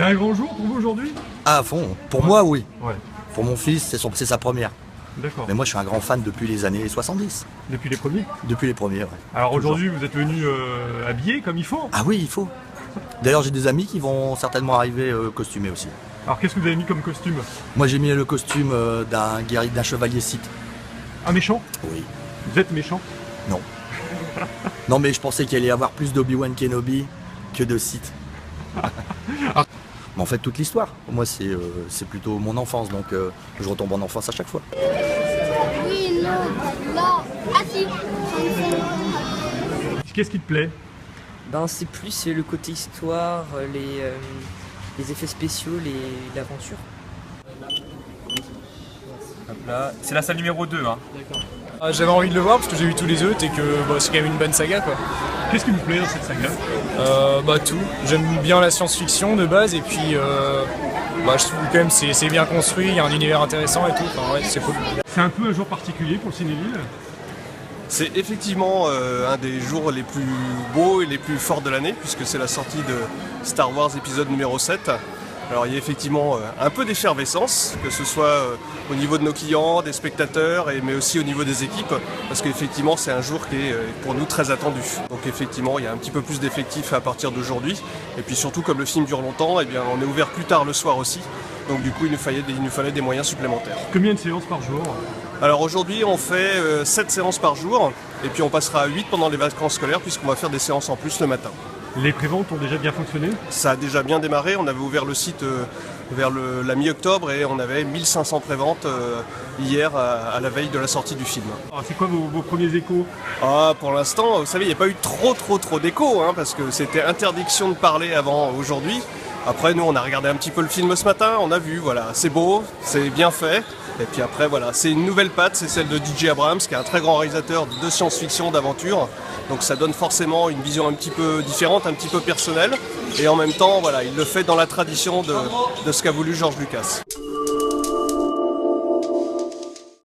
un grand jour pour vous aujourd'hui? À fond. Pour moi, oui. Ouais. Pour mon fils, c'est sa première. D'accord. Mais moi, je suis un grand fan depuis les années 70. Depuis les premiers? Depuis les premiers, ouais. Alors Toujours. aujourd'hui, vous êtes venu habillé comme il faut. Ah oui, il faut. D'ailleurs, j'ai des amis qui vont certainement arriver costumés aussi. Alors qu'est-ce que vous avez mis comme costume? Moi, j'ai mis le costume d'un guerrier, d'un chevalier Sith. Un méchant? Oui. Vous êtes méchant? Non. Non, mais je pensais qu'il allait y avoir plus d'Obi-Wan Kenobi que de Sith. Mais en fait, toute l'histoire, moi, c'est plutôt mon enfance, donc je retombe en enfance à chaque fois. Oui, non, là, assis. Qu'est-ce qui te plaît? Ben, c'est plus le côté histoire, les effets spéciaux, l'aventure. Hop là. C'est la salle numéro 2. Hein. J'avais envie de le voir parce que j'ai vu tous les autres et que c'est quand même une bonne saga quoi. Qu'est-ce qui vous plaît dans cette saga? Tout. J'aime bien la science-fiction de base et puis je trouve quand même c'est bien construit, il y a un univers intéressant et tout, enfin ouais c'est cool. C'est un peu un jour particulier pour le Cinéville? C'est effectivement un des jours les plus beaux et les plus forts de l'année puisque c'est la sortie de Star Wars épisode numéro 7. Alors il y a effectivement un peu d'effervescence, que ce soit au niveau de nos clients, des spectateurs, mais aussi au niveau des équipes, parce qu'effectivement c'est un jour qui est pour nous très attendu. Donc effectivement il y a un petit peu plus d'effectifs à partir d'aujourd'hui, et puis surtout comme le film dure longtemps, eh bien, on est ouvert plus tard le soir aussi, donc du coup il nous fallait des moyens supplémentaires. Combien de séances par jour? Alors aujourd'hui on fait 7 séances par jour, et puis on passera à 8 pendant les vacances scolaires, puisqu'on va faire des séances en plus le matin. Les préventes ont déjà bien fonctionné? Ça a déjà bien démarré, on avait ouvert le site vers la mi-octobre et on avait 1500 préventes hier à la veille de la sortie du film. Alors, c'est quoi vos premiers échos? Pour l'instant, vous savez, il n'y a pas eu trop d'échos, parce que c'était interdiction de parler avant aujourd'hui. Après, nous, on a regardé un petit peu le film ce matin, on a vu, voilà, c'est beau, c'est bien fait. Et puis après, voilà, c'est une nouvelle patte, c'est celle de DJ Abrams, qui est un très grand réalisateur de science-fiction, d'aventure. Donc ça donne forcément une vision un petit peu différente, un petit peu personnelle. Et en même temps, voilà, il le fait dans la tradition de ce qu'a voulu George Lucas.